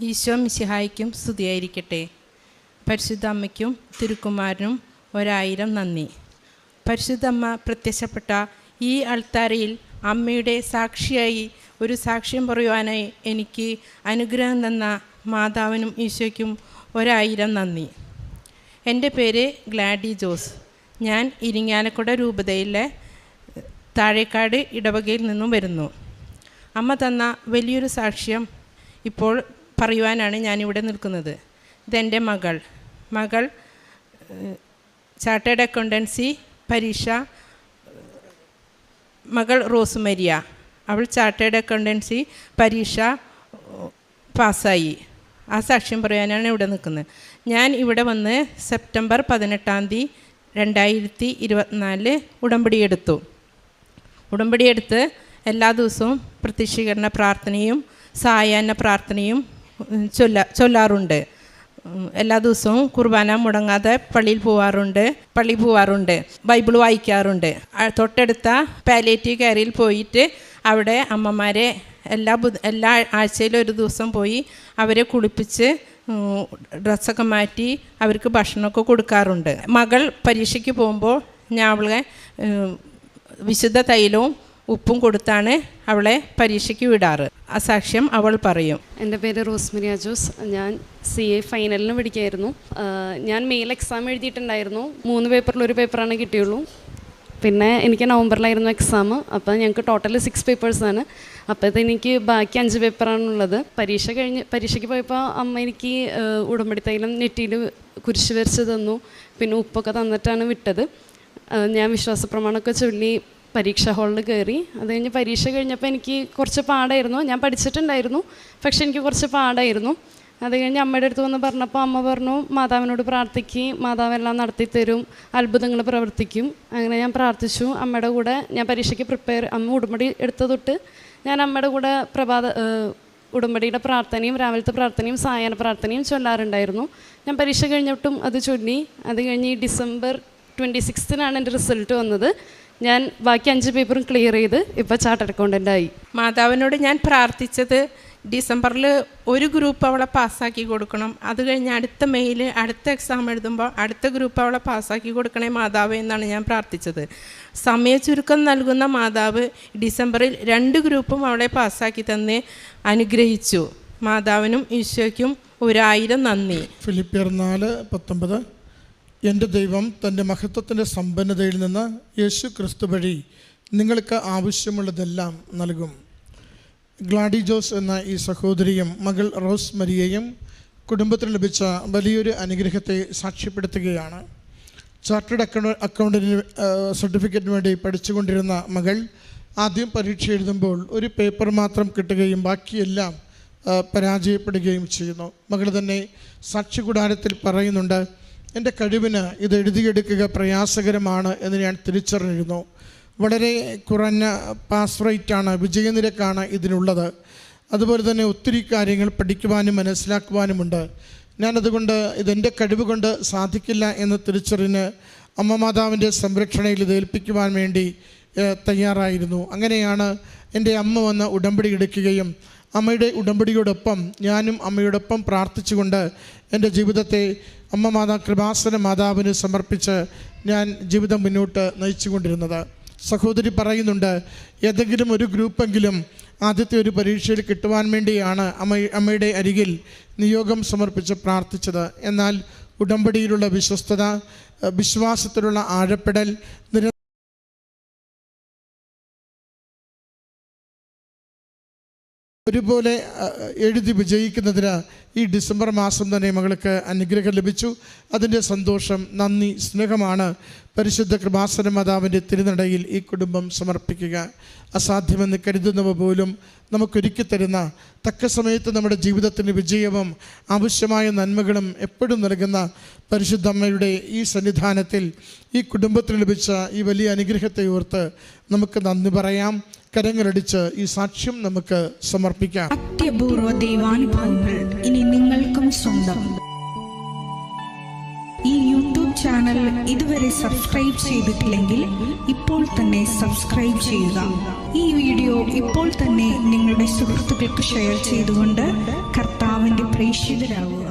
ഈശോ മിശിഹായ്ക്കും സ്തുതിയായിരിക്കട്ടെ. പരിശുദ്ധ അമ്മയ്ക്കും തിരുക്കുമാരനും 1000 നന്ദി. പരിശുദ്ധ അമ്മ പ്രത്യക്ഷപ്പെട്ട ഈ അൾത്താരയിൽ അമ്മയുടെ സാക്ഷിയായി ഒരു സാക്ഷ്യം പറയുവാനായി എനിക്ക് അനുഗ്രഹം തന്ന മാതാവിനും ഈശോയ്ക്കും 1000 നന്ദി. എൻ്റെ പേര് ഗ്ലാഡി ജോസ്. ഞാൻ ഇരിങ്ങാലക്കുട രൂപതയിലെ താഴേക്കാട് ഇടവകയിൽ നിന്നും വരുന്നു. അമ്മ തന്ന വലിയൊരു സാക്ഷ്യം ഇപ്പോൾ പറയുവാനാണ് ഞാനിവിടെ നിൽക്കുന്നത്. ഇതെൻ്റെ മകൾ ചാർട്ടേഡ് അക്കൗണ്ടൻസി പരീക്ഷ, മകൾ റോസ്മരിയ. അവൾ ചാർട്ടേഡ് അക്കൗണ്ടൻസി പരീക്ഷ പാസ്സായി. ആ സാക്ഷ്യം പറയാനാണ് ഇവിടെ നിൽക്കുന്നത്. ഞാൻ ഇവിടെ വന്ന് സെപ്റ്റംബർ 18 2024 ഉടമ്പടിയെടുത്ത് എല്ലാ ദിവസവും പ്രത്യക്ഷീകരണ പ്രാർത്ഥനയും സായാഹ്ന പ്രാർത്ഥനയും ചൊല്ലാറുണ്ട്. എല്ലാ ദിവസവും കുർബാന മുടങ്ങാതെ പള്ളി പോവാറുണ്ട്, ബൈബിൾ വായിക്കാറുണ്ട്. തൊട്ടടുത്ത പാലിയേറ്റീവ് കെയറിൽ പോയിട്ട് അവിടെ അമ്മമാരെ എല്ലാ ആഴ്ചയിലും ഒരു ദിവസം പോയി അവരെ കുളിപ്പിച്ച് ഡ്രസ്സൊക്കെ മാറ്റി അവർക്ക് ഭക്ഷണമൊക്കെ കൊടുക്കാറുണ്ട്. മകൾ പരീക്ഷയ്ക്ക് പോകുമ്പോൾ ഞാൻ അവളെ വിശുദ്ധ തൈലവും ഉപ്പും കൊടുത്താണ് അവളെ പരീക്ഷയ്ക്ക് വിടാറ്. ആ സാക്ഷ്യം അവൾ പറയും. എൻ്റെ പേര് റോസ്മരിയ ജോസ്. ഞാൻ CA ഫൈനലിന് പഠിക്കുകയായിരുന്നു. ഞാൻ മെയിൽ എക്സാം എഴുതിയിട്ടുണ്ടായിരുന്നു. 3 പേപ്പറിൽ 1 പേപ്പറാണ് കിട്ടിയുള്ളൂ. പിന്നെ എനിക്ക് നവംബറിലായിരുന്നു എക്സാം. അപ്പോൾ ഞങ്ങൾക്ക് ടോട്ടൽ 6 പേപ്പേഴ്സാണ്. അപ്പോഴത്തെ എനിക്ക് ബാക്കി 5 പേപ്പറാണുള്ളത്. പരീക്ഷയ്ക്ക് പോയപ്പോൾ അമ്മ എനിക്ക് ഉടമ്പടി തൈലം നെറ്റിയിൽ കുരിശ് വരച്ച് തന്നു. പിന്നെ ഉപ്പൊക്കെ തന്നിട്ടാണ് വിട്ടത്. ഞാൻ വിശ്വാസ പ്രമാണമൊക്കെ ചൊല്ലി പരീക്ഷാ ഹാളിൽ കയറി. അത് കഴിഞ്ഞ് പരീക്ഷ കഴിഞ്ഞപ്പോൾ എനിക്ക് കുറച്ച് പാടായിരുന്നു. ഞാൻ പഠിച്ചിട്ടുണ്ടായിരുന്നു, പക്ഷെ എനിക്ക് കുറച്ച് പാടായിരുന്നു. അത് കഴിഞ്ഞ് അമ്മയുടെ അടുത്ത് വന്ന് പറഞ്ഞപ്പോൾ അമ്മ പറഞ്ഞു, മാതാവിനോട് പ്രാർത്ഥിക്കും, മാതാവെല്ലാം നടത്തിത്തരും, അത്ഭുതങ്ങൾ പ്രവർത്തിക്കും. അങ്ങനെ ഞാൻ പ്രാർത്ഥിച്ചു. അമ്മയുടെ കൂടെ ഞാൻ പരീക്ഷയ്ക്ക് അമ്മ ഉടമ്പടി എടുത്ത തൊട്ട് ഞാൻ അമ്മയുടെ കൂടെ ഉടമ്പടിയുടെ പ്രാർത്ഥനയും രാവിലത്തെ പ്രാർത്ഥനയും സായാഹ്ന പ്രാർത്ഥനയും ചൊല്ലാറുണ്ടായിരുന്നു. ഞാൻ പരീക്ഷ കഴിഞ്ഞിട്ടും അത് ചൊല്ലി. അത് കഴിഞ്ഞ് December 26 എൻ്റെ റിസൾട്ട് വന്നത്. ഞാൻ ബാക്കി 5 പേപ്പറും ക്ലിയർ ചെയ്ത് ഇപ്പോൾ ചാർട്ടേഡ് അക്കൗണ്ടൻ്റായി. മാതാവിനോട് ഞാൻ പ്രാർത്ഥിച്ചത് ഡിസംബറിൽ ഒരു ഗ്രൂപ്പ് അവളെ പാസ്സാക്കി കൊടുക്കണം. അത് കഴിഞ്ഞ് അടുത്ത മെയിൽ അടുത്ത എക്സാം എഴുതുമ്പോൾ അടുത്ത ഗ്രൂപ്പ് അവളെ പാസ്സാക്കി കൊടുക്കണേ മാതാവ് എന്നാണ് ഞാൻ പ്രാർത്ഥിച്ചത്. സമയചുരുക്കം നൽകുന്ന മാതാവ് ഡിസംബറിൽ 2 ഗ്രൂപ്പും അവളെ പാസ്സാക്കി തന്ന് അനുഗ്രഹിച്ചു. മാതാവിനും ഈശോയ്ക്കും 1000 നന്ദി. ഫിലിപ്പിയർ 4:19 എൻ്റെ ദൈവം തൻ്റെ മഹത്വത്തിൻ്റെ സമ്പന്നതയിൽ നിന്ന് യേശു ക്രിസ്തു വഴി നിങ്ങൾക്ക് ആവശ്യമുള്ളതെല്ലാം നൽകും. ഗ്ലാഡി ജോസ് എന്ന ഈ സഹോദരിയും മകൾ റോസ് മരിയയും കുടുംബത്തിന് ലഭിച്ച വലിയൊരു അനുഗ്രഹത്തെ സാക്ഷ്യപ്പെടുത്തുകയാണ്. ചാർട്ടേഡ് അക്കൗണ്ടൻറ്റ് സർട്ടിഫിക്കറ്റിന് വേണ്ടി പഠിച്ചുകൊണ്ടിരുന്ന മകൾ ആദ്യം പരീക്ഷ എഴുതുമ്പോൾ ഒരു പേപ്പർ മാത്രം കിട്ടുകയും ബാക്കിയെല്ലാം പരാജയപ്പെടുകയും ചെയ്യുന്നു. മകൾ തന്നെ സാക്ഷ്യകൂടാരത്തിൽ പറയുന്നുണ്ട്, എൻ്റെ കഴിവിന് ഇത് എഴുതിയെടുക്കുക പ്രയാസകരമാണ് എന്ന് ഞാൻ തിരിച്ചറിഞ്ഞിരുന്നു. വളരെ കുറഞ്ഞ പാസ് റേറ്റാണ്, വിജയനിരക്കാണ് ഇതിനുള്ളത്. അതുപോലെ തന്നെ ഒത്തിരി കാര്യങ്ങൾ പഠിക്കുവാനും മനസ്സിലാക്കുവാനുമുണ്ട്. ഞാനതുകൊണ്ട് ഇതെൻ്റെ കഴിവ് കൊണ്ട് സാധിക്കില്ല എന്ന് തിരിച്ചറിഞ്ഞ് അമ്മ മാതാവിൻ്റെ സംരക്ഷണയിൽ ഇത് ഏൽപ്പിക്കുവാൻ വേണ്ടി തയ്യാറായിരുന്നു. അങ്ങനെയാണ് എൻ്റെ അമ്മ വന്ന് ഉടമ്പടി എടുക്കുകയും അമ്മയുടെ ഉടമ്പടിയോടൊപ്പം ഞാനും അമ്മയോടൊപ്പം പ്രാർത്ഥിച്ചുകൊണ്ട് എൻ്റെ ജീവിതത്തെ അമ്മ കൃപാസന മാതാവിന് സമർപ്പിച്ച് ഞാൻ ജീവിതം മുന്നോട്ട് നയിച്ചു കൊണ്ടിരുന്നത്. സഹോദരി പറയുന്നുണ്ട്, ഏതെങ്കിലും ഒരു ഗ്രൂപ്പെങ്കിലും ആദ്യത്തെ ഒരു പരീക്ഷയിൽ കിട്ടുവാൻ വേണ്ടിയാണ് അമ്മയുടെ അരികിൽ നിയോഗം സമർപ്പിച്ച് പ്രാർത്ഥിച്ചത്. എന്നാൽ ഉടമ്പടിയിലുള്ള വിശ്വസ്തത, വിശ്വാസത്തിലുള്ള ആഴപ്പെടൽ, ഒരുപോലെ എഴുതി വിജയിക്കുന്നതിന് ഈ ഡിസംബർ മാസം തന്നെ മകൾക്ക് അനുഗ്രഹം ലഭിച്ചു. അതിൻ്റെ സന്തോഷം, നന്ദി, സ്നേഹമാണ് പരിശുദ്ധ കൃപാസന മാതാവിൻ്റെ തിരുനടയിൽ ഈ കുടുംബം സമർപ്പിക്കുക. അസാധ്യമെന്ന് കരുതുന്നവ പോലും നമുക്കൊരുക്കി തരുന്ന, തക്ക സമയത്ത് നമ്മുടെ ജീവിതത്തിന് വിജയവും ആവശ്യമായ നന്മകളും എപ്പോഴും നൽകുന്ന പരിശുദ്ധ അമ്മയുടെ ഈ സന്നിധാനത്തിൽ ഈ കുടുംബത്തിന് ലഭിച്ച ഈ വലിയ അനുഗ്രഹത്തെ ഓർത്ത് നമുക്ക് നന്ദി പറയാം. കരങ്ങളടിച്ച് ഈ സാക്ഷ്യം നമുക്ക് സമർപ്പിക്കാം. അത്യപൂർവ ദൈവാനുഭവങ്ങൾ ഇനി നിങ്ങൾക്കും സ്വന്തം. ഈ യൂട്യൂബ് ചാനൽ ഇതുവരെ സബ്സ്ക്രൈബ് ചെയ്തിട്ടില്ലെങ്കിൽ ഇപ്പോൾ തന്നെ സബ്സ്ക്രൈബ് ചെയ്യുക. ഈ വീഡിയോ ഇപ്പോൾ തന്നെ നിങ്ങളുടെ സുഹൃത്തുക്കൾക്ക് ഷെയർ ചെയ്തുകൊണ്ട് കർത്താവിൻ്റെ പ്രേക്ഷിതരാകുക.